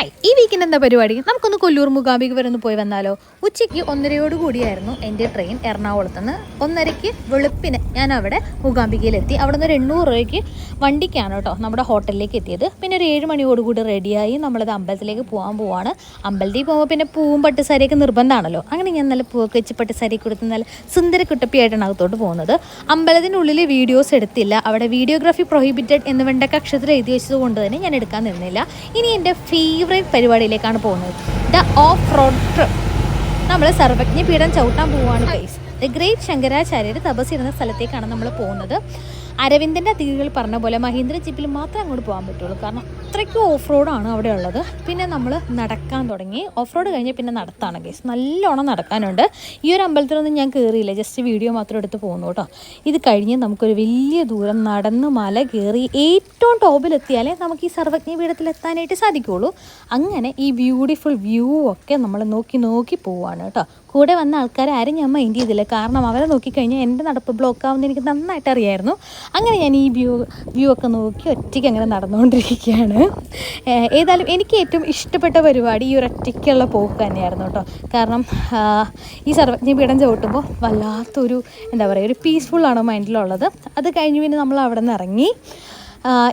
Hi, ഈ വീക്കിൻ്റെ എന്താ പരിപാടി? നമുക്കൊന്ന് കൊല്ലൂർ മൂകാംബിക വരെ ഒന്ന് പോയി വന്നാലോ? ഉച്ചയ്ക്ക് 1:30 കൂടിയായിരുന്നു എൻ്റെ ട്രെയിൻ എറണാകുളത്ത് നിന്ന്. 1:30 വെളുപ്പിന് ഞാൻ അവിടെ മൂകാംബികയിലെത്തി. അവിടെ നിന്ന് 800 രൂപയ്ക്ക് വണ്ടിക്കാണ് കേട്ടോ നമ്മുടെ ഹോട്ടലിലേക്ക് എത്തിയത്. പിന്നെ ഒരു 7 മണിയോടുകൂടി റെഡിയായി നമ്മളത് അമ്പലത്തിലേക്ക് പോവാണ്. അമ്പലത്തിൽ പോകുമ്പോൾ പിന്നെ പൂവും പട്ടുസാരിയൊക്കെ നിർബന്ധമാണല്ലോ. അങ്ങനെ ഞാൻ നല്ല പൂവൊക്കെ വെച്ച് പട്ടുസാരി കൊടുത്ത് നല്ല സുന്ദര കുട്ടപ്പിയായിട്ടാണ് അകത്തോട്ട് പോകുന്നത്. അമ്പലത്തിനുള്ളിൽ വീഡിയോസ് എടുത്തില്ല. അവിടെ വീഡിയോഗ്രാഫി പ്രൊഹിബിറ്റഡ് എന്ന് വെണ്ടക്ക അക്ഷരത്തിൽ എഴുതി വെച്ചത് കൊണ്ട് തന്നെ ഞാൻ എടുക്കാൻ നിന്നില്ല. ഇനി എൻ്റെ ഫേവറേറ്റ് പരിപാടിയിലേക്കാണ് പോകുന്നത്, ദ ഓഫ് റോഡ് ട്രിപ്പ്. നമ്മൾ സർവജ്ഞ പീഠം ചവിട്ടാൻ പോവുകയാണ് ഗൈസ്. ദ ഗ്രേറ്റ് ശങ്കരാചാര്യർ തപസ്സിരുന്ന സ്ഥലത്തേക്കാണ് നമ്മൾ പോകുന്നത്. അരവിന്ദൻ്റെ അതിഥികൾ പറഞ്ഞ പോലെ മഹീന്ദ്ര ജീപ്പിൽ മാത്രമേ അങ്ങോട്ട് പോകാൻ പറ്റുള്ളൂ, കാരണം അത്രയ്ക്കും ഓഫ് റോഡാണ് അവിടെ ഉള്ളത്. പിന്നെ നമ്മൾ നടക്കാൻ തുടങ്ങി. ഓഫ് റോഡ് കഴിഞ്ഞ് പിന്നെ നടത്താണ് ഗൈസ്. നല്ലോണം നടക്കാനുണ്ട്. ഈ ഒരു അമ്പലത്തിലൊന്നും ഞാൻ കയറിയില്ല, ജസ്റ്റ് വീഡിയോ മാത്രം എടുത്ത് പോകുന്നു കേട്ടോ. ഇത് കഴിഞ്ഞ് നമുക്കൊരു വലിയ ദൂരം നടന്ന് മല കയറി ഏറ്റവും ടോപ്പിലെത്തിയാലേ നമുക്ക് ഈ സർവജ്ഞ പീഠത്തിലെത്താനായിട്ട് സാധിക്കുകയുള്ളൂ. അങ്ങനെ ഈ ബ്യൂട്ടിഫുൾ വ്യൂ ഒക്കെ നമ്മൾ നോക്കി പോവുകയാണ് കേട്ടോ. കൂടെ വന്ന ആൾക്കാരെ ആരും ഞാൻ മൈൻഡ് ചെയ്തില്ല, കാരണം അവരെ നോക്കിക്കഴിഞ്ഞാൽ എൻ്റെ നടപ്പ് ബ്ലോക്ക് ആവുമെന്ന് എനിക്ക് നന്നായിട്ട് അറിയായിരുന്നു. അങ്ങനെ ഞാൻ ഈ വ്യൂ ഒക്കെ നോക്കി ഒറ്റയ്ക്ക് അങ്ങനെ നടന്നുകൊണ്ടിരിക്കുകയാണ്. ഏതായാലും എനിക്ക് ഏറ്റവും ഇഷ്ടപ്പെട്ട പരിപാടി ഈ ഒരു ഒറ്റയ്ക്കുള്ള പോക്ക് തന്നെയായിരുന്നു കേട്ടോ. കാരണം ഈ സർവജ്ഞ പീഠം ചവിട്ടുമ്പോൾ വല്ലാത്തൊരു എന്താ പറയുക, ഒരു പീസ്ഫുള്ളാണ് മൈൻഡിലുള്ളത്. അത് കഴിഞ്ഞ് പിന്നെ നമ്മൾ അവിടെ നിന്ന് ഇറങ്ങി.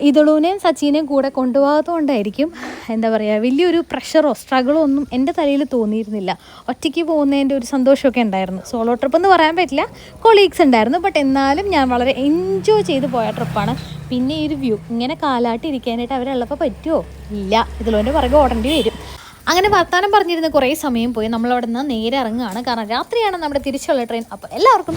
ഇതളൂനെയും സച്ചിനെയും കൂടെ കൊണ്ടുപോകാത്തതുകൊണ്ടായിരിക്കും എന്താ പറയുക, വലിയൊരു പ്രഷറോ സ്ട്രഗിളോ ഒന്നും എൻ്റെ തലയിൽ തോന്നിയിരുന്നില്ല. ഒറ്റയ്ക്ക് പോകുന്നതിൻ്റെ ഒരു സന്തോഷമൊക്കെ ഉണ്ടായിരുന്നു. സോളോ ട്രിപ്പ് എന്ന് പറയാൻ പറ്റില്ല, കൊളീഗ്സ് ഉണ്ടായിരുന്നു. ബട്ട് എന്നാലും ഞാൻ വളരെ എൻജോയ് ചെയ്ത് പോയ ട്രിപ്പാണ്. പിന്നെ ഈ ഒരു വ്യൂ ഇങ്ങനെ കാലാട്ടി ഇരിക്കാനായിട്ട് അവരുള്ളപ്പോൾ പറ്റുമോ? ഇല്ല, ഇതിലോൻ്റെ പുറകെ ഓടേണ്ടി വരും. അങ്ങനെ വർത്താനം പറഞ്ഞിരുന്ന കുറേ സമയം പോയി. നമ്മളവിടെ നിന്ന് നേരെ ഇറങ്ങുകയാണ്, കാരണം രാത്രിയാണ് നമ്മുടെ തിരിച്ചുള്ള ട്രെയിൻ. അപ്പോൾ എല്ലാവർക്കും